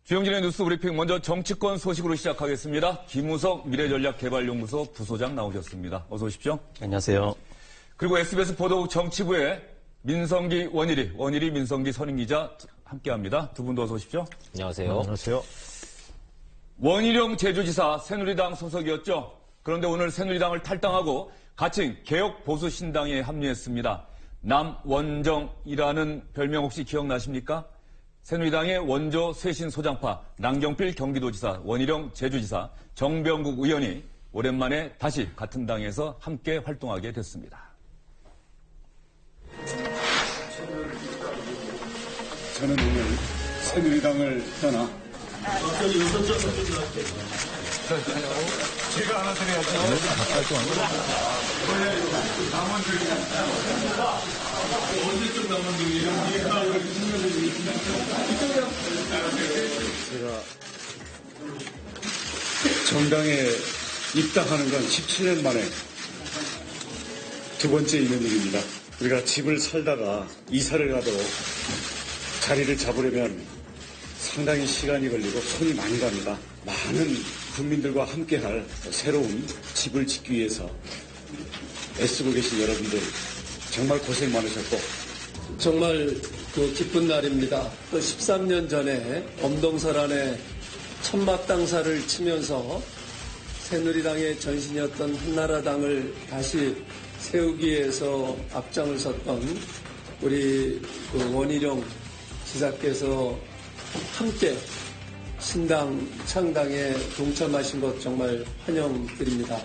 주영진의 뉴스 브리핑 먼저 정치권 소식으로 시작하겠습니다. 김우석 미래전략개발연구소 부소장 나오셨습니다. 어서 오십시오. 안녕하세요. 그리고 SBS 보도국 정치부의 민성기 원일이 민성기 선임기자 함께합니다. 두 분도 어서 오십시오. 안녕하세요. 안녕하세요. 원희룡 제주지사 새누리당 소속이었죠. 그런데 오늘 새누리당을 탈당하고 같은 개혁보수신당에 합류했습니다. 남원정이라는 별명 혹시 기억나십니까? 새누리당의 원조 쇄신 소장파 남경필 경기도지사, 원희룡 제주지사, 정병국 의원이 오랜만에 다시 같은 당에서 함께 활동하게 됐습니다. 저는 오늘 새누리당을 떠나 제가 하나 드려야죠. 언제쯤 제가 정당에 입당하는 건 17년 만에 두 번째 있는 일입니다. 우리가 집을 살다가 이사를 가도 자리를 잡으려면 상당히 시간이 걸리고 손이 많이 갑니다. 많은 국민들과 함께할 새로운 집을 짓기 위해서 애쓰고 계신 여러분들 정말 고생 많으셨고 정말 기쁜 날입니다. 13년 전에 엄동설안에 천막당사를 치면서 새누리당의 전신이었던 한나라당을 다시 세우기 위해서 앞장을 섰던 우리 원희룡 지사께서 함께 신당 창당에 동참하신 것 정말 환영드립니다.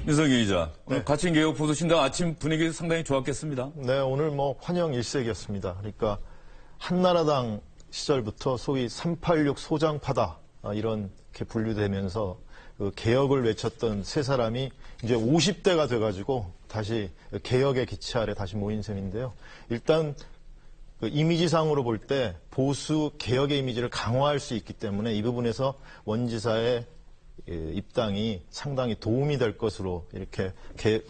민성기 기자, 오늘 가칭개혁보수신당 아침 분위기 상당히 좋았겠습니다. 네, 오늘 환영 일색이었습니다. 그러니까 한나라당 시절부터 소위 386 소장파다 이렇게 분류되면서 그 개혁을 외쳤던 세 사람이 이제 50대가 돼가지고 다시 개혁의 기치 아래 다시 모인 셈인데요. 일단 그 이미지상으로 볼 때 보수 개혁의 이미지를 강화할 수 있기 때문에 이 부분에서 원 지사의 입당이 상당히 도움이 될 것으로 이렇게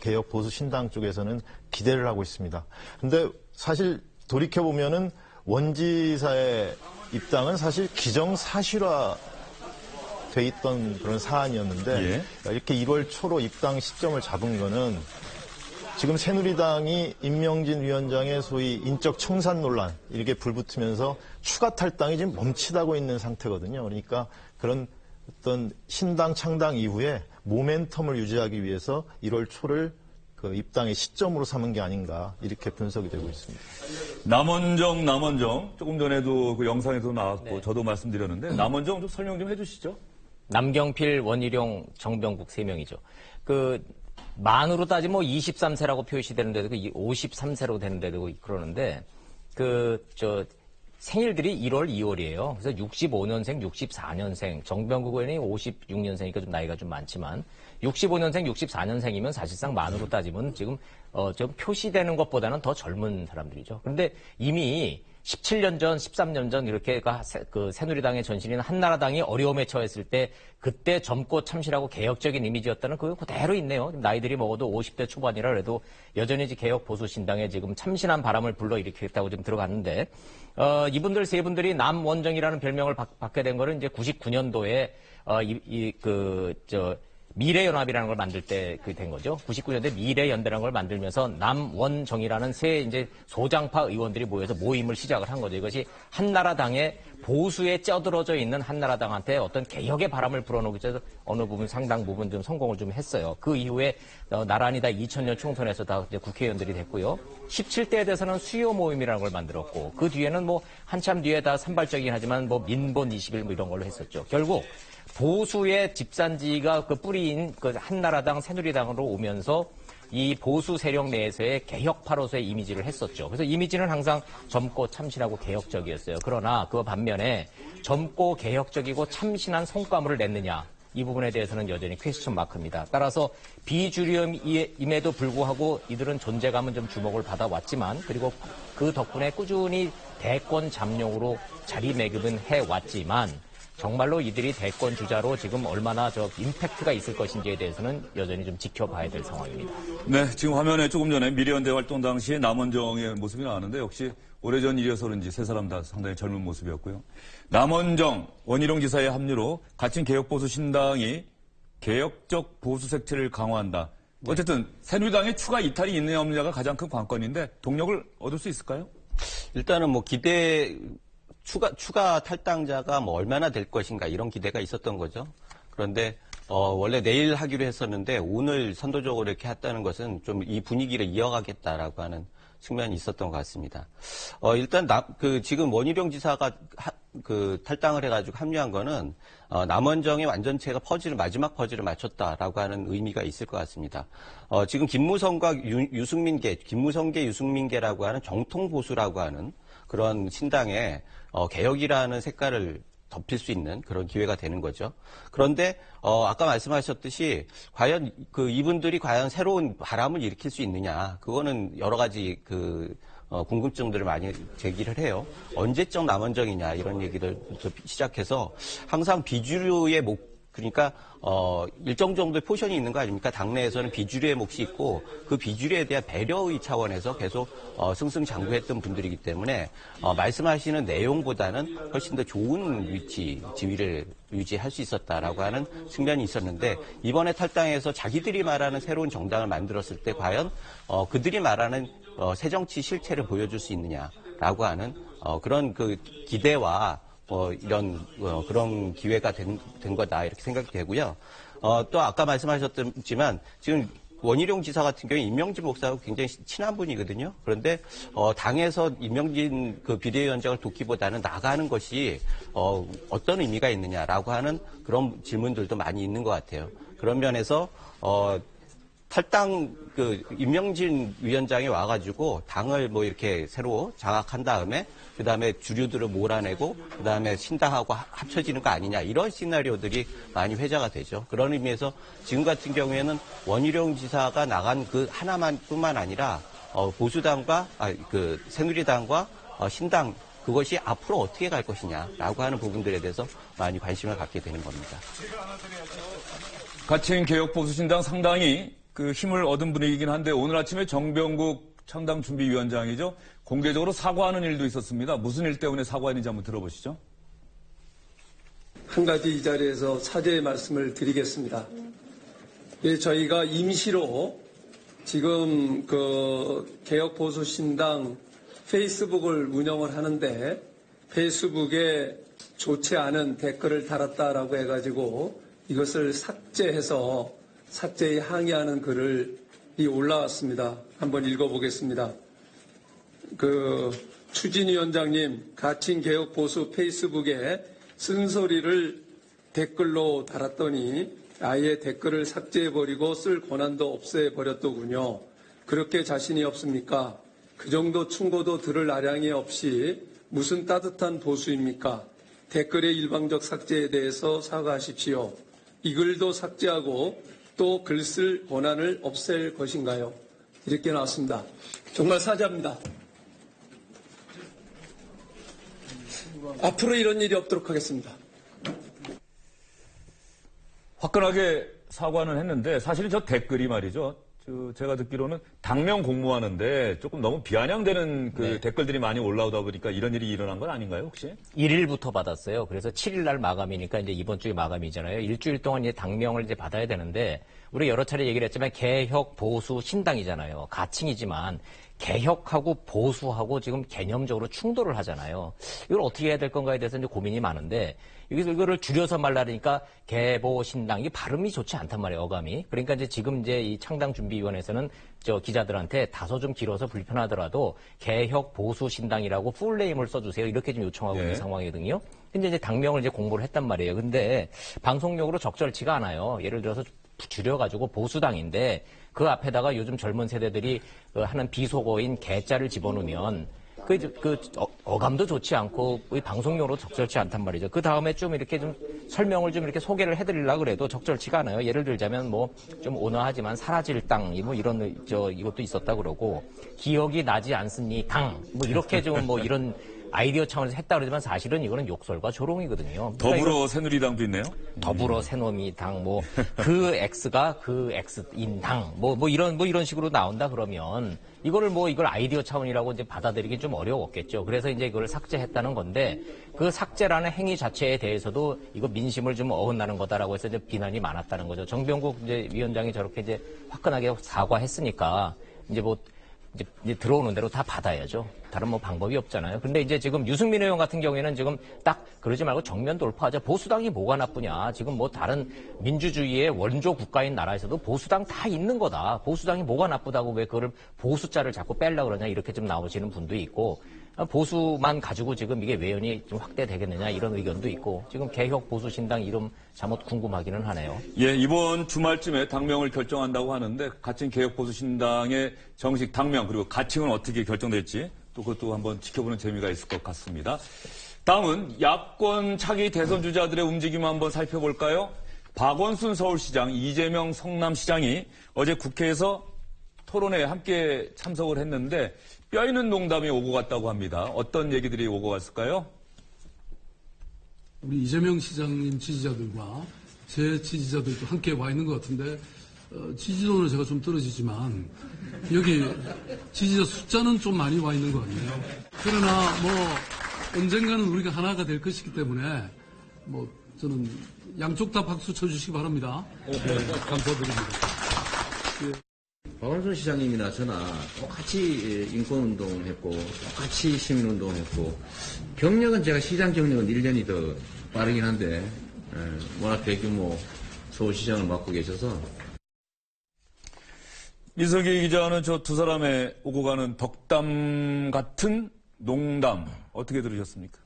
개혁 보수 신당 쪽에서는 기대를 하고 있습니다. 근데 사실 돌이켜보면은 원 지사의 입당은 사실 기정사실화 돼 있던 그런 사안이었는데 이렇게 1월 초로 입당 시점을 잡은 거는 지금 새누리당이 임명진 위원장의 소위 인적 청산 논란 이렇게 불붙으면서 추가 탈당이 지금 멈칫하고 있는 상태거든요. 그러니까 그런 어떤 신당 창당 이후에 모멘텀을 유지하기 위해서 1월 초를 그 입당의 시점으로 삼은 게 아닌가 이렇게 분석이 되고 있습니다. 남원정 조금 전에도 그 영상에도 나왔고 네. 저도 말씀드렸는데 남원정 좀 설명 좀 해주시죠. 남경필, 원희룡, 정병국 3명이죠. 만으로 따지면 23세라고 표시 되는데도 53세로 되는데도 그러는데 생일들이 1월, 2월이에요. 그래서 65년생, 64년생, 정병국 의원이 56년생이니까 좀 나이가 좀 많지만 65년생, 64년생이면 사실상 만으로 따지면 지금 좀 표시되는 것보다는 더 젊은 사람들이죠. 그런데 이미 17년 전, 13년 전 이렇게 그 새누리당의 전신인 한나라당이 어려움에 처했을 때 그때 젊고 참신하고 개혁적인 이미지였다는 그거 그대로 있네요. 나이들이 먹어도 50대 초반이라 그래도 여전히 개혁 보수 신당에 지금 참신한 바람을 불러일으키겠다고 지금 들어갔는데 이분들 세 분들이 남원정이라는 별명을 받게 된 거는 이제 99년도에 미래연합이라는 걸 만들 때 된 거죠. 99년대 미래연대라는 걸 만들면서 남원정이라는 새 이제 소장파 의원들이 모여서 모임을 시작을 한 거죠. 이것이 한나라당의 보수에 쩌들어져 있는 한나라당한테 어떤 개혁의 바람을 불어넣기 위해서 어느 부분 상당 부분 좀 성공을 좀 했어요. 그 이후에 나란히 다 2000년 총선에서 다 이제 국회의원들이 됐고요. 17대에 대해서는 수요 모임이라는 걸 만들었고 그 뒤에는 한참 뒤에 다 산발적이긴 하지만 민본 20일 이런 걸로 했었죠. 결국 보수의 집산지가 그 뿌리인 그 한나라당, 새누리당으로 오면서 이 보수 세력 내에서의 개혁파로서의 이미지를 했었죠. 그래서 이미지는 항상 젊고 참신하고 개혁적이었어요. 그러나 그 반면에 젊고 개혁적이고 참신한 성과물을 냈느냐. 이 부분에 대해서는 여전히 퀘스천 마크입니다. 따라서 비주류임에도 불구하고 이들은 존재감은 좀 주목을 받아왔지만 그리고 그 덕분에 꾸준히 대권 잠룡으로 자리매김은 해왔지만 정말로 이들이 대권 주자로 지금 얼마나 임팩트가 있을 것인지에 대해서는 여전히 좀 지켜봐야 될 상황입니다. 네, 지금 화면에 조금 전에 미래연대 활동 당시 남원정의 모습이 나왔는데 역시 오래전 일이어서 그런지 세 사람 다 상당히 젊은 모습이었고요. 남원정, 원희룡 지사의 합류로 갇힌 개혁보수 신당이 개혁적 보수 색채를 강화한다. 어쨌든 새누리당의 추가 이탈이 있느냐 없느냐가 가장 큰 관건인데 동력을 얻을 수 있을까요? 일단은 뭐 추가 탈당자가 뭐 얼마나 될 것인가 이런 기대가 있었던 거죠. 그런데 원래 내일 하기로 했었는데 오늘 선도적으로 이렇게 했다는 것은 좀 이 분위기를 이어가겠다라고 하는 측면이 있었던 것 같습니다. 일단 지금 원희룡 지사가 탈당을 해가지고 합류한 거는 남원정의 완전체가 마지막 퍼즐을 맞췄다라고 하는 의미가 있을 것 같습니다. 지금 김무성과 유승민계, 김무성계, 유승민계라고 하는 정통 보수라고 하는 그런 신당에 개혁이라는 색깔을 덮일 수 있는 그런 기회가 되는 거죠. 그런데 아까 말씀하셨듯이 과연 이분들이 과연 새로운 바람을 일으킬 수 있느냐, 그거는 여러 가지 궁금증들을 많이 제기를 해요. 언제적 남원정이냐 이런 얘기들부터 시작해서 항상 비주류의 그러니까 일정 정도의 포션이 있는 거 아닙니까? 당내에서는 비주류의 몫이 있고 그 비주류에 대한 배려의 차원에서 계속 승승장구했던 분들이기 때문에 말씀하시는 내용보다는 훨씬 더 좋은 지위를 유지할 수 있었다라고 하는 측면이 있었는데 이번에 탈당해서 자기들이 말하는 새로운 정당을 만들었을 때 과연 그들이 말하는 새정치 실체를 보여줄 수 있느냐라고 하는 그런 기대와 그런 기회가 된 거다 이렇게 생각이 되고요. 또 아까 말씀하셨지만 지금 원희룡 지사 같은 경우에 임명진 목사하고 굉장히 친한 분이거든요. 그런데 당에서 임명진 비대위원장을 돕기보다는 나가는 것이 어떤 의미가 있느냐라고 하는 그런 질문들도 많이 있는 것 같아요. 그런 면에서 탈당 임명진 위원장이 와가지고 당을 이렇게 새로 장악한 다음에 그다음에 주류들을 몰아내고 그다음에 신당하고 합쳐지는 거 아니냐 이런 시나리오들이 많이 회자가 되죠. 그런 의미에서 지금 같은 경우에는 원희룡 지사가 나간 그 하나만뿐만 아니라 보수당과 새누리당과 신당 그것이 앞으로 어떻게 갈 것이냐라고 하는 부분들에 대해서 많이 관심을 갖게 되는 겁니다. 갇힌 개혁보수신당 상당히 힘을 얻은 분위기이긴 한데 오늘 아침에 정병국 창당준비위원장이죠. 공개적으로 사과하는 일도 있었습니다. 무슨 일 때문에 사과했는지 한번 들어보시죠. 한 가지 이 자리에서 사죄의 말씀을 드리겠습니다. 저희가 임시로 지금 개혁보수신당 페이스북을 운영을 하는데 페이스북에 좋지 않은 댓글을 달았다라고 해가지고 이것을 삭제해서 삭제에 항의하는 글이 올라왔습니다. 한번 읽어보겠습니다. 추진위원장님, 갇힌 개혁보수 페이스북에 쓴소리를 댓글로 달았더니 아예 댓글을 삭제해버리고 쓸 권한도 없애버렸더군요. 그렇게 자신이 없습니까? 그 정도 충고도 들을 아량이 없이 무슨 따뜻한 보수입니까? 댓글의 일방적 삭제에 대해서 사과하십시오. 이 글도 삭제하고 또 글 쓸 권한을 없앨 것인가요? 이렇게 나왔습니다. 정말 사죄합니다. 앞으로 이런 일이 없도록 하겠습니다. 화끈하게 사과는 했는데 사실은 저 댓글이 말이죠. 제가 듣기로는 당명 공모하는데 조금 너무 비아냥되는 네. 댓글들이 많이 올라오다 보니까 이런 일이 일어난 건 아닌가요, 혹시? 1일부터 받았어요. 그래서 7일 날 마감이니까 이제 이번 주에 마감이잖아요. 일주일 동안 이제 당명을 이제 받아야 되는데 우리 여러 차례 얘기를 했지만 개혁, 보수, 신당이잖아요. 가칭이지만 개혁하고 보수하고 지금 개념적으로 충돌을 하잖아요. 이걸 어떻게 해야 될 건가에 대해서 이제 고민이 많은데 여기서 이거를 줄여서 말하니까 개보신당 이게 발음이 좋지 않단 말이에요, 어감이. 그러니까 이제 지금 이제 이 창당준비위원회에서는 기자들한테 다소 좀 길어서 불편하더라도 개혁 보수신당이라고 풀네임을 써주세요. 이렇게 좀 요청하고 있는 상황이거든요. 근데 이제 당명을 이제 공부를 했단 말이에요. 근데 방송용으로 적절치가 않아요. 예를 들어서 줄여가지고 보수당인데 그 앞에다가 요즘 젊은 세대들이 하는 비속어인 개자를 집어넣으면 어감도 좋지 않고 방송용으로 적절치 않단 말이죠. 그 다음에 좀 이렇게 좀 설명을 좀 이렇게 소개를 해드리려고 그래도 적절치가 않아요. 예를 들자면 좀 온화하지만 사라질 땅, 이런, 이것도 있었다 그러고, 기억이 나지 않으니 당, 이렇게 좀 이런 아이디어 차원에서 했다 그러지만 사실은 이거는 욕설과 조롱이거든요. 더불어 새누리당도 있네요. 더불어 새노미당 뭐 그 X가 그 X인 당 뭐 이런 식으로 나온다 그러면 이걸 아이디어 차원이라고 이제 받아들이기 좀 어려웠겠죠. 그래서 이제 이걸 삭제했다는 건데 그 삭제라는 행위 자체에 대해서도 이거 민심을 좀 어긋나는 거다라고 해서 이제 비난이 많았다는 거죠. 정병국 이제 위원장이 저렇게 이제 화끈하게 사과했으니까 이제 들어오는 대로 다 받아야죠. 다른 뭐 방법이 없잖아요. 근데 이제 지금 유승민 의원 같은 경우에는 지금 딱 그러지 말고 정면 돌파하자. 보수당이 뭐가 나쁘냐. 지금 뭐 다른 민주주의의 원조 국가인 나라에서도 보수당 다 있는 거다. 보수당이 뭐가 나쁘다고 왜 그걸 보수자를 자꾸 빼려고 그러냐. 이렇게 좀 나오시는 분도 있고 보수만 가지고 지금 이게 외연이 좀 확대되겠느냐 이런 의견도 있고 지금 개혁 보수신당 이름 잘못 궁금하기는 하네요. 예, 이번 주말쯤에 당명을 결정한다고 하는데 가칭 개혁보수신당의 정식 당명 그리고 가칭은 어떻게 결정될지 또 그것도 한번 지켜보는 재미가 있을 것 같습니다. 다음은 야권 차기 대선 주자들의 움직임을 한번 살펴볼까요? 박원순 서울시장, 이재명 성남시장이 어제 국회에서 토론회에 함께 참석을 했는데 뼈 있는 농담이 오고 갔다고 합니다. 어떤 얘기들이 오고 갔을까요? 우리 이재명 시장님 지지자들과 제 지지자들도 함께 와 있는 것 같은데 지지도는 제가 좀 떨어지지만 여기 지지자 숫자는 좀 많이 와 있는 것 같네요. 그러나 언젠가는 우리가 하나가 될 것이기 때문에 저는 양쪽 다 박수 쳐주시기 바랍니다. 네, 감사드립니다. 박원순 시장님이나 저나 똑같이 인권운동했고 똑같이 시민운동했고 경력은 제가 시장 경력은 1년이 더 빠르긴 한데 워낙 대규모 서울시장을 맡고 계셔서 민석기 기자는 저 두 사람의 오고 가는 덕담 같은 농담 어떻게 들으셨습니까?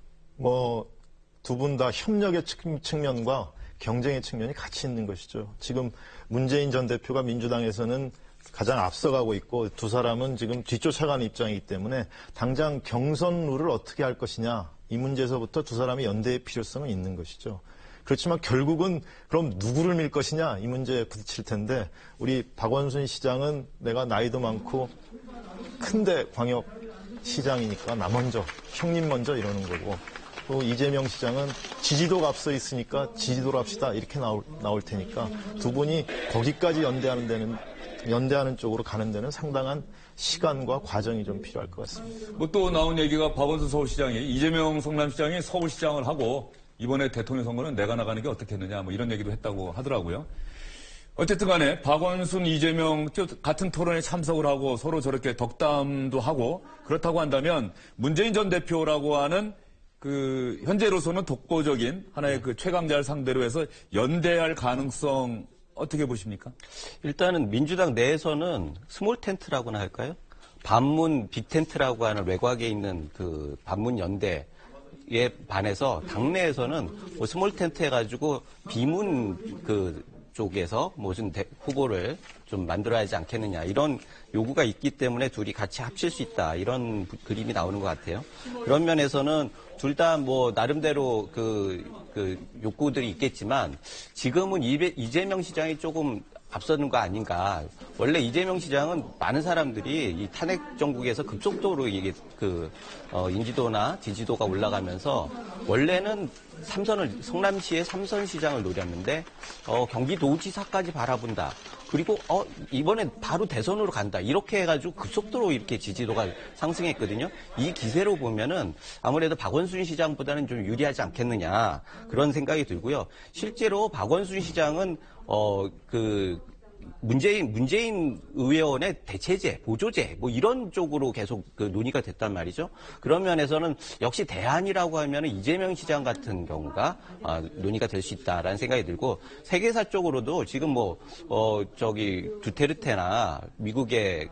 두 분 다 협력의 측면과 경쟁의 측면이 같이 있는 것이죠. 지금 문재인 전 대표가 민주당에서는 가장 앞서가고 있고 두 사람은 지금 뒤쫓아가는 입장이기 때문에 당장 경선 룰을 어떻게 할 것이냐 이 문제에서부터 두 사람이 연대의 필요성은 있는 것이죠. 그렇지만 결국은 그럼 누구를 밀 것이냐 이 문제에 부딪힐 텐데 우리 박원순 시장은 내가 나이도 많고 큰데 광역 시장이니까 나 먼저 형님 먼저 이러는 거고 또 이재명 시장은 지지도가 앞서 있으니까 지지도로 합시다 이렇게 나올 테니까 두 분이 거기까지 연대하는 쪽으로 가는 데는 상당한 시간과 과정이 좀 필요할 것 같습니다. 또 나온 얘기가 박원순 서울시장이 이재명 성남시장이 서울시장을 하고 이번에 대통령 선거는 내가 나가는 게 어떻겠느냐 이런 얘기도 했다고 하더라고요. 어쨌든 간에 박원순, 이재명 같은 토론에 참석을 하고 서로 저렇게 덕담도 하고 그렇다고 한다면 문재인 전 대표라고 하는 현재로서는 독보적인 하나의 최강자를 상대로 해서 연대할 가능성 어떻게 보십니까? 일단은 민주당 내에서는 스몰 텐트라고나 할까요? 반문 빅텐트라고 하는 외곽에 있는 반문 연대에 반해서 당내에서는 스몰 텐트 해가지고 비문 쪽에서 무슨 후보를 좀 만들어야 하지 않겠느냐 이런 요구가 있기 때문에 둘이 같이 합칠 수 있다 이런 그림이 나오는 것 같아요. 그런 면에서는 둘 다 나름대로 욕구들이 있겠지만 지금은 이재명 시장이 조금 앞서는 거 아닌가. 원래 이재명 시장은 많은 사람들이 이 탄핵 정국에서 급속도로 이게 인지도나 지지도가 올라가면서 원래는 성남시의 3선 시장을 노렸는데 경기도지사까지 바라본다. 그리고 이번에 바로 대선으로 간다. 이렇게 해가지고 급속도로 이렇게 지지도가 상승했거든요. 이 기세로 보면은 아무래도 박원순 시장보다는 좀 유리하지 않겠느냐 그런 생각이 들고요. 실제로 박원순 시장은 문재인 의원의 대체제, 보조제, 이런 쪽으로 계속 논의가 됐단 말이죠. 그런 면에서는 역시 대안이라고 하면 이재명 시장 같은 경우가 논의가 될 수 있다라는 생각이 들고 세계사적으로도 지금 두테르테나 미국의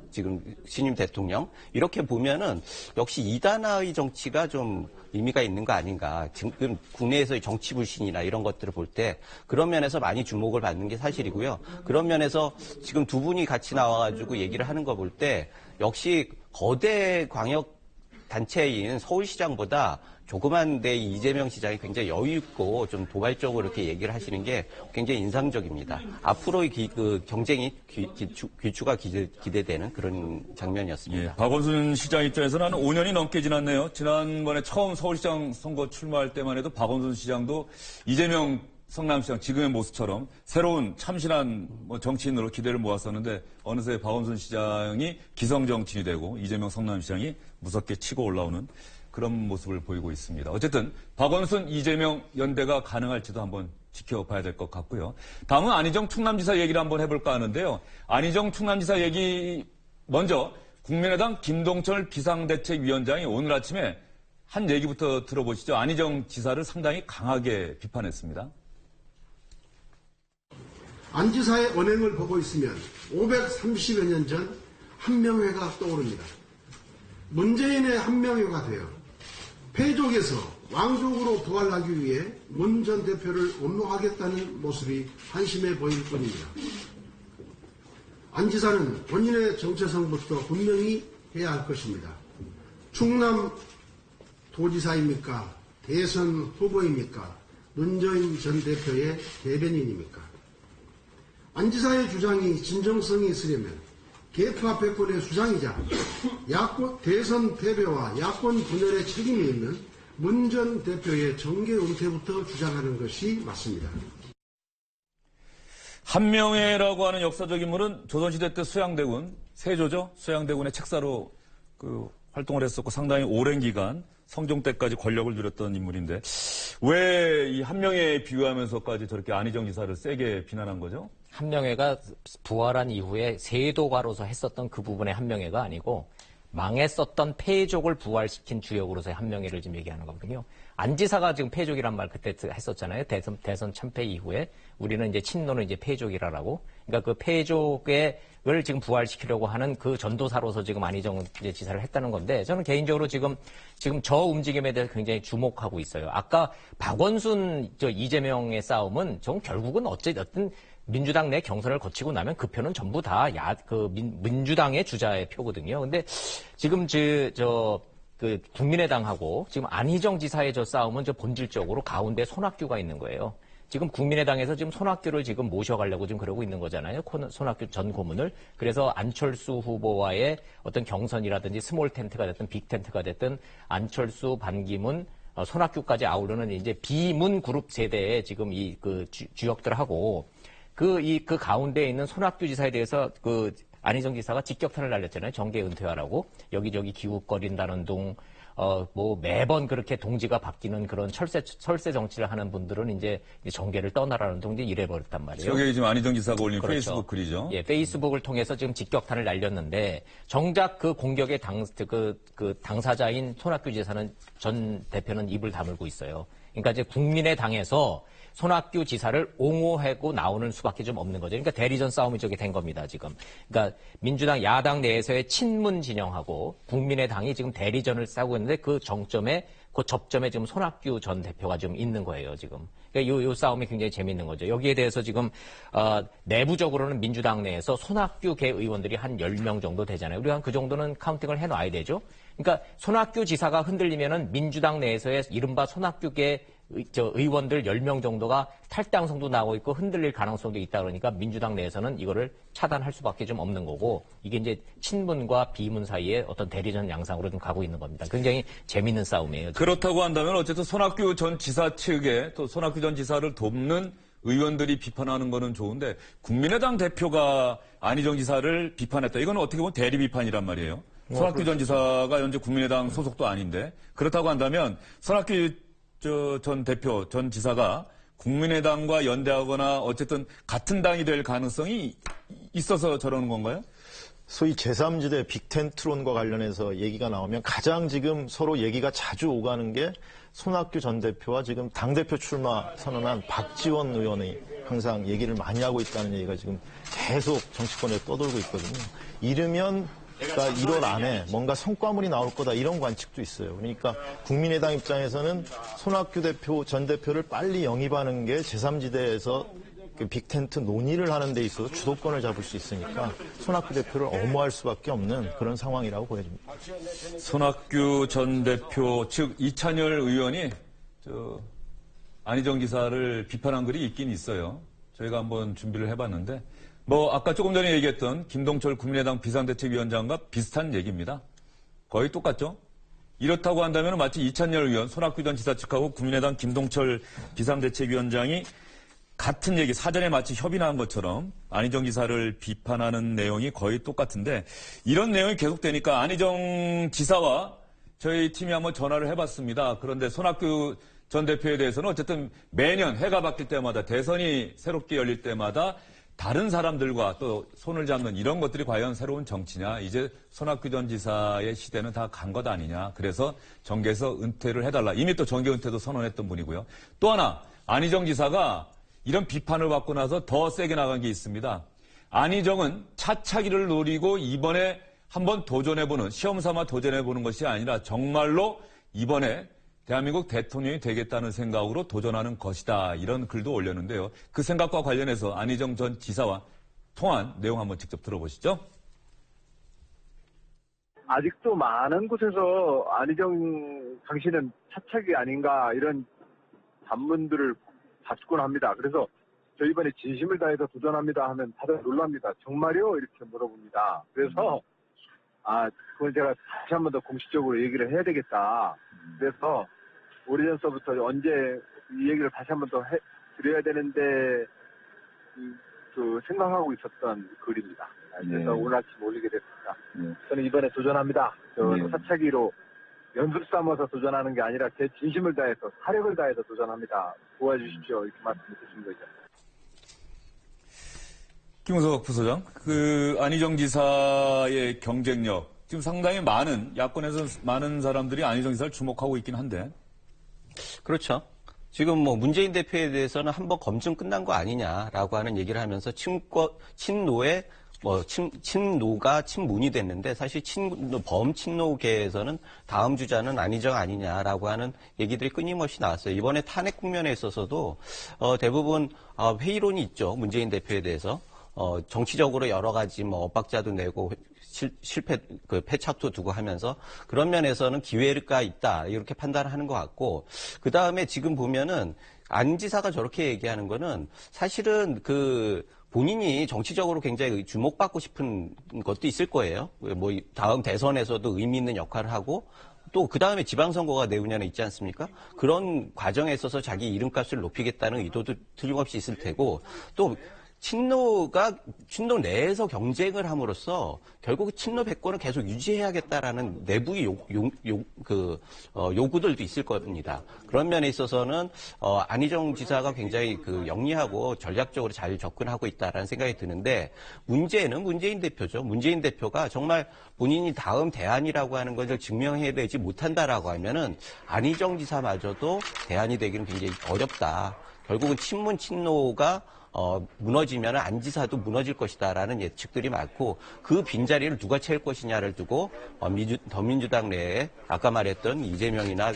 지금 신임 대통령 이렇게 보면은 역시 이단화의 정치가 좀 의미가 있는 거 아닌가. 지금 국내에서의 정치 불신이나 이런 것들을 볼 때 그런 면에서 많이 주목을 받는 게 사실이고요. 그런 면에서 지금 두 분이 같이 나와가지고 얘기를 하는 거 볼 때 역시 거대 광역 단체인 서울시장보다 조그만 데 이재명 시장이 굉장히 여유 있고 좀 도발적으로 이렇게 얘기를 하시는 게 굉장히 인상적입니다. 앞으로의 그 경쟁이 귀추가 기대되는 그런 장면이었습니다. 예, 박원순 시장 입장에서는 한 5년이 넘게 지났네요. 지난번에 처음 서울시장 선거 출마할 때만 해도 박원순 시장도 이재명 성남시장 지금의 모습처럼 새로운 참신한 정치인으로 기대를 모았었는데 어느새 박원순 시장이 기성정치인이 되고 이재명 성남시장이 무섭게 치고 올라오는 그런 모습을 보이고 있습니다. 어쨌든 박원순, 이재명 연대가 가능할지도 한번 지켜봐야 될 것 같고요. 다음은 안희정 충남지사 얘기를 한번 해볼까 하는데요. 안희정 충남지사 얘기 먼저 국민의당 김동철 비상대책위원장이 오늘 아침에 한 얘기부터 들어보시죠. 안희정 지사를 상당히 강하게 비판했습니다. 안 지사의 언행을 보고 있으면 530여 년 전 한명회가 떠오릅니다. 문재인의 한명회가 되어 패족에서 왕족으로 부활하기 위해 문 전 대표를 온로하겠다는 모습이 한심해 보일 뿐입니다. 안 지사는 본인의 정체성부터 분명히 해야 할 것입니다. 충남 도지사입니까? 대선 후보입니까? 문재인 전 대표의 대변인입니까? 안 지사의 주장이 진정성이 있으려면 개파 패권의 수장이자 대선 패배와 야권 분열의 책임이 있는 문 전 대표의 정계 은퇴부터 주장하는 것이 맞습니다. 한명회라고 하는 역사적 인물은 조선시대 때 수양대군, 세조죠? 수양대군의 책사로 활동을 했었고 상당히 오랜 기간 성종 때까지 권력을 누렸던 인물인데 왜 이 한명회에 비유하면서까지 저렇게 안희정 지사를 세게 비난한 거죠? 한명회가 부활한 이후에 세도가로서 했었던 그 부분의 한명회가 아니고 망했었던 패족을 부활시킨 주역으로서의 한명회를 지금 얘기하는 거거든요. 안 지사가 지금 패족이란 말 그때 했었잖아요. 대선 참패 이후에 우리는 이제 친노는 이제 패족이라라고. 그러니까 그 패족을 지금 부활시키려고 하는 그 전도사로서 지금 안희정 지사를 했다는 건데 저는 개인적으로 지금 저 움직임에 대해서 굉장히 주목하고 있어요. 아까 박원순 이재명의 싸움은 전 결국은 어쨌든 민주당 내 경선을 거치고 나면 그 표는 전부 다 민주당의 주자의 표거든요. 근데 지금 국민의당하고 지금 안희정 지사의 저 싸움은 본질적으로 가운데 손학규가 있는 거예요. 지금 국민의당에서 지금 손학규를 지금 모셔가려고 지금 그러고 있는 거잖아요. 손학규 전 고문을. 그래서 안철수 후보와의 어떤 경선이라든지 스몰 텐트가 됐든 빅 텐트가 됐든 안철수, 반기문, 손학규까지 아우르는 이제 비문 그룹 세대의 지금 주역들하고 그 가운데에 있는 손학규 지사에 대해서 안희정 지사가 직격탄을 날렸잖아요. 정계 은퇴하라고. 여기저기 기웃거린다는 둥, 매번 그렇게 동지가 바뀌는 그런 철새 정치를 하는 분들은 이제 정계를 떠나라는 둥 이래버렸단 말이에요. 저게 지금 안희정 지사가 올린 그렇죠. 페이스북 글이죠. 예, 페이스북을 통해서 지금 직격탄을 날렸는데 정작 그 공격의 당사자인 손학규 지사는 전 대표는 입을 다물고 있어요. 그러니까 이제 국민의당에서 손학규 지사를 옹호하고 나오는 수밖에 좀 없는 거죠. 그러니까 대리전 싸움이 저게 된 겁니다, 지금. 그러니까 민주당 야당 내에서의 친문 진영하고 국민의당이 지금 대리전을 싸우고 있는데 그 접점에 지금 손학규 전 대표가 좀 있는 거예요, 지금. 그러니까 요 싸움이 굉장히 재밌는 거죠. 여기에 대해서 지금, 내부적으로는 민주당 내에서 손학규계 의원들이 한 10명 정도 되잖아요. 우리가 그 정도는 카운팅을 해놔야 되죠. 그러니까 손학규 지사가 흔들리면은 민주당 내에서의 이른바 손학규계 의원들 10명 정도가 탈당성도 나오고 있고 흔들릴 가능성도 있다 그러니까 민주당 내에서는 이거를 차단할 수밖에 좀 없는 거고 이게 이제 친문과 비문 사이에 어떤 대리전 양상으로 좀 가고 있는 겁니다. 굉장히 재밌는 싸움이에요. 지금. 그렇다고 한다면 어쨌든 손학규 전 지사 측에 또 손학규 전 지사를 돕는 의원들이 비판하는 거는 좋은데 국민의당 대표가 안희정 지사를 비판했다. 이건 어떻게 보면 대리 비판이란 말이에요. 손학규 전 지사가 현재 국민의당 소속도 아닌데 그렇다고 한다면 손학규 전 대표, 전 지사가 국민의당과 연대하거나 어쨌든 같은 당이 될 가능성이 있어서 저러는 건가요? 소위 제3지대 빅텐트론과 관련해서 얘기가 나오면 가장 지금 서로 얘기가 자주 오가는 게 손학규 전 대표와 지금 당대표 출마 선언한 박지원 의원이 항상 얘기를 많이 하고 있다는 얘기가 지금 계속 정치권에 떠돌고 있거든요. 이르면 그러니까 1월 안에 뭔가 성과물이 나올 거다 이런 관측도 있어요. 그러니까 국민의당 입장에서는 손학규 전 대표를 빨리 영입하는 게 제3지대에서 그 빅텐트 논의를 하는 데 있어서 주도권을 잡을 수 있으니까 손학규 대표를 엄호할 수밖에 없는 그런 상황이라고 보여집니다. 손학규 전 대표 즉 이찬열 의원이 안희정 지사를 비판한 글이 있긴 있어요. 저희가 한번 준비를 해봤는데 아까 조금 전에 얘기했던 김동철 국민의당 비상대책위원장과 비슷한 얘기입니다. 거의 똑같죠? 이렇다고 한다면 마치 이찬열 의원, 손학규 전 지사 측하고 국민의당 김동철 비상대책위원장이 같은 얘기, 사전에 마치 협의한 것처럼 안희정 지사를 비판하는 내용이 거의 똑같은데 이런 내용이 계속되니까 안희정 지사와 저희 팀이 한번 전화를 해봤습니다. 그런데 손학규 전 대표에 대해서는 어쨌든 매년 해가 바뀔 때마다 대선이 새롭게 열릴 때마다 다른 사람들과 또 손을 잡는 이런 것들이 과연 새로운 정치냐. 이제 손학규 전 지사의 시대는 다 간 것 아니냐. 그래서 정계에서 은퇴를 해달라. 이미 또 정계 은퇴도 선언했던 분이고요. 또 하나 안희정 지사가 이런 비판을 받고 나서 더 세게 나간 게 있습니다. 안희정은 차차기를 노리고 이번에 한번 도전해보는, 시험 삼아 도전해보는 것이 아니라 정말로 이번에 대한민국 대통령이 되겠다는 생각으로 도전하는 것이다. 이런 글도 올렸는데요. 그 생각과 관련해서 안희정 전 지사와 통한 내용 한번 직접 들어보시죠. 아직도 많은 곳에서 안희정 당신은 차차기 아닌가 이런 반문들을 받곤 합니다. 그래서 저 이번에 진심을 다해서 도전합니다 하면 다들 놀랍니다. 정말요? 이렇게 물어봅니다. 그래서 그건 제가 다시 한 번 더 공식적으로 얘기를 해야 되겠다. 그래서 오래전서부터 언제 이 얘기를 다시 한 번 더 드려야 되는데 생각하고 있었던 글입니다. 그래서 오늘 아침 올리게 됐습니다. 저는 이번에 도전합니다. 차차기로 연습 삼아서 도전하는 게 아니라 제 진심을 다해서 사력을 다해서 도전합니다. 도와주십시오. 이렇게 말씀드린 거죠. 김우석 부소장, 안희정 지사의 경쟁력, 지금 상당히 야권에서 많은 사람들이 안희정 지사를 주목하고 있긴 한데. 그렇죠. 지금 문재인 대표에 대해서는 한번 검증 끝난 거 아니냐라고 하는 얘기를 하면서 친노가 친문이 됐는데 사실 범친노계에서는 다음 주자는 안희정 아니냐라고 하는 얘기들이 끊임없이 나왔어요. 이번에 탄핵 국면에 있어서도 대부분 회의론이 있죠. 문재인 대표에 대해서. 정치적으로 여러 가지 엇박자도 내고 실패, 패착도 두고 하면서 그런 면에서는 기회가 있다. 이렇게 판단하는 것 같고, 그 다음에 지금 보면은 안 지사가 저렇게 얘기하는 거는 사실은 본인이 정치적으로 굉장히 주목받고 싶은 것도 있을 거예요. 다음 대선에서도 의미 있는 역할을 하고, 또 그 다음에 지방선거가 내후년에 있지 않습니까? 그런 과정에 있어서 자기 이름값을 높이겠다는 의도도 틀림없이 있을 테고, 또 친노 내에서 경쟁을 함으로써 결국 친노 패권을 계속 유지해야겠다라는 내부의 요구들도 있을 겁니다. 그런 면에 있어서는 안희정 지사가 굉장히 영리하고 전략적으로 잘 접근하고 있다라는 생각이 드는데, 문제는 문재인 대표죠. 문재인 대표가 정말 본인이 다음 대안이라고 하는 것을 증명해내지 못한다라고 하면은 안희정 지사마저도 대안이 되기는 굉장히 어렵다. 결국은 친노가 무너지면 안 지사도 무너질 것이다라는 예측들이 많고, 그 빈자리를 누가 채울 것이냐를 두고 더민주당 내에 아까 말했던 이재명이나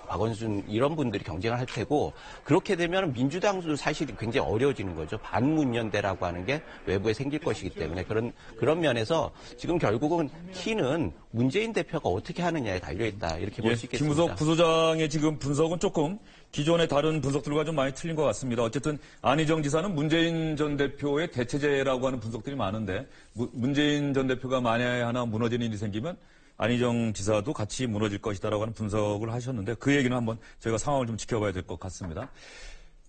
박원순 이런 분들이 경쟁을 할 테고, 그렇게 되면 민주당도 사실 굉장히 어려워지는 거죠. 반문연대라고 하는 게 외부에 생길 것이기 때문에 그런 면에서 지금 결국은 키는 문재인 대표가 어떻게 하느냐에 달려있다. 이렇게 볼 수 있겠습니다. 김우석 부소장의 지금 분석은 조금 기존의 다른 분석들과 좀 많이 틀린 것 같습니다. 어쨌든 안희정 지사는 문재인 전 대표의 대체제라고 하는 분석들이 많은데, 문재인 전 대표가 만약에 하나 무너지는 일이 생기면 안희정 지사도 같이 무너질 것이다라고 하는 분석을 하셨는데, 그 얘기는 한번 저희가 상황을 좀 지켜봐야 될 것 같습니다.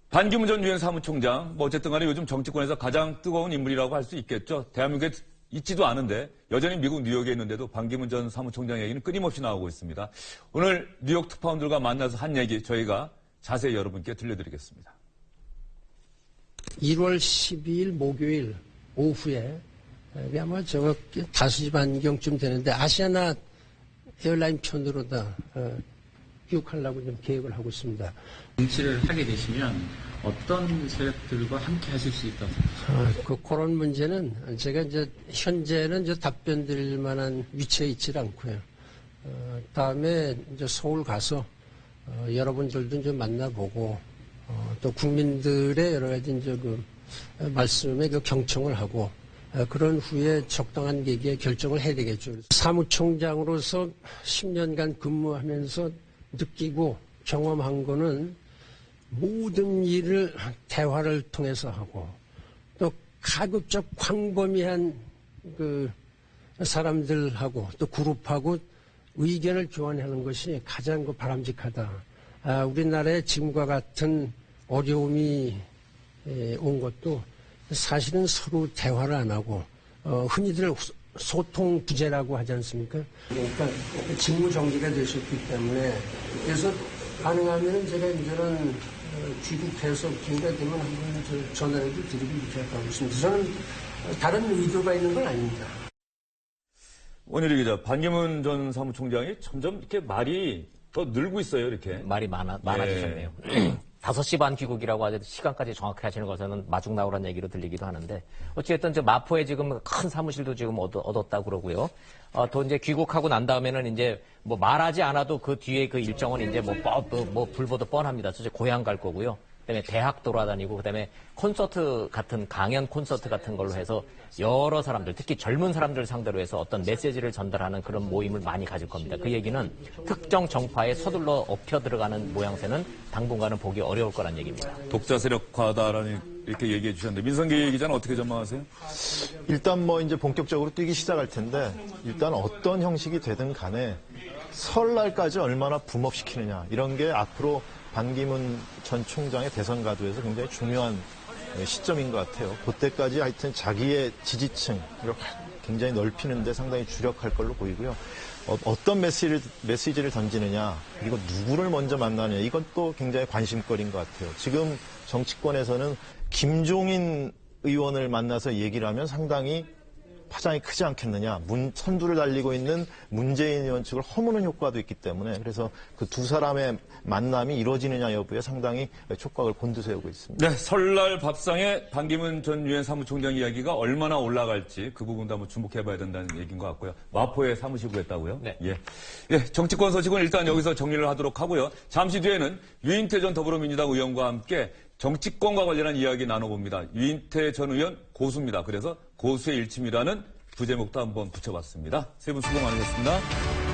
반기문 전 유엔 사무총장, 어쨌든 간에 요즘 정치권에서 가장 뜨거운 인물이라고 할 수 있겠죠. 대한민국에 있지도 않은데 여전히 미국 뉴욕에 있는데도 반기문 전 사무총장 얘기는 끊임없이 나오고 있습니다. 오늘 뉴욕 특파원들과 만나서 한 얘기 저희가 자세히 여러분께 들려드리겠습니다. 1월 12일 목요일 오후에 아마 5시 반경쯤 되는데 아시아나 에어라인 편으로다 귀국하려고 좀 계획을 하고 있습니다. 정치를 하게 되시면 어떤 세력들과 함께 하실 수 있다고 생각하십니까? 그런 문제는 제가 현재는 답변 드릴 만한 위치에 있질 않고요. 다음에 서울 가서 여러분들도 좀 만나보고 또 국민들의 여러 가지 말씀에 그 경청을 하고 그런 후에 적당한 계기에 결정을 해야 되겠죠. 사무총장으로서 10년간 근무하면서 느끼고 경험한 거는 모든 일을 대화를 통해서 하고 또 가급적 광범위한 그 사람들하고 또 그룹하고 의견을 교환하는 것이 가장 바람직하다. 우리나라에 지금과 같은 어려움이 온 것도 사실은 서로 대화를 안 하고 흔히들 소통 부재라고 하지 않습니까? 그러니까 직무 정지가 되셨기 때문에 그래서 가능하면 제가 이제는 귀국해서 기회가 되면 한번 전화라도 드리고 이렇게 하고 있습니다. 저는 다른 의도가 있는 건 아닙니다. 원일이 기자, 반기문 전 사무총장이 점점 이렇게 말이 더 늘고 있어요, 이렇게. 말이 많아지셨네요. 5시 반 귀국이라고 하더라도 시간까지 정확히 하시는 것은 마중 나오라는 얘기로 들리기도 하는데 어쨌든 저 마포에 지금 큰 사무실도 지금 얻었다고 그러고요. 또 이제 귀국하고 난 다음에는 이제 뭐 말하지 않아도 그 뒤에 그 일정은 이제 뭐 불보듯 뻔합니다. 이제 고향 갈 거고요. 그다음에 대학 돌아다니고 그다음에 콘서트 같은 강연 콘서트 같은 걸로 해서 여러 사람들 특히 젊은 사람들 상대로 해서 어떤 메시지를 전달하는 그런 모임을 많이 가질 겁니다. 그 얘기는 특정 정파에 서둘러 엎혀 들어가는 모양새는 당분간은 보기 어려울 거란 얘기입니다. 독자 세력화다라는 이렇게 얘기해 주셨는데 민성기 기자는 어떻게 전망하세요? 일단 뭐 이제 본격적으로 뛰기 시작할 텐데 일단 어떤 형식이 되든 간에 설날까지 얼마나 붐업시키느냐 이런 게 앞으로 반기문 전 총장의 대선 가도에서 굉장히 중요한 시점인 것 같아요. 그때까지 하여튼 자기의 지지층을 굉장히 넓히는데 상당히 주력할 걸로 보이고요. 어떤 메시지를 던지느냐, 그리고 누구를 먼저 만나느냐, 이건 또 굉장히 관심거리인 것 같아요. 지금 정치권에서는 김종인 의원을 만나서 얘기를 하면 상당히 파장이 크지 않겠느냐. 선두를 달리고 있는 문재인 의원 측을 허무는 효과도 있기 때문에 그래서 그 두 사람의 만남이 이루어지느냐 여부에 상당히 촉각을 곤두세우고 있습니다. 네, 설날 밥상에 반기문 전 유엔 사무총장 이야기가 얼마나 올라갈지 그 부분도 한번 주목해봐야 된다는 얘기인 것 같고요. 마포에 사무실 구했다고요? 네. 예, 정치권 소식은 일단 여기서 정리를 하도록 하고요. 잠시 뒤에는 유인태 전 더불어민주당 의원과 함께 정치권과 관련한 이야기 나눠봅니다. 유인태 전 의원 고수입니다. 그래서 고수의 일침이라는 부제목도 한번 붙여봤습니다. 세 분 수고 많으셨습니다.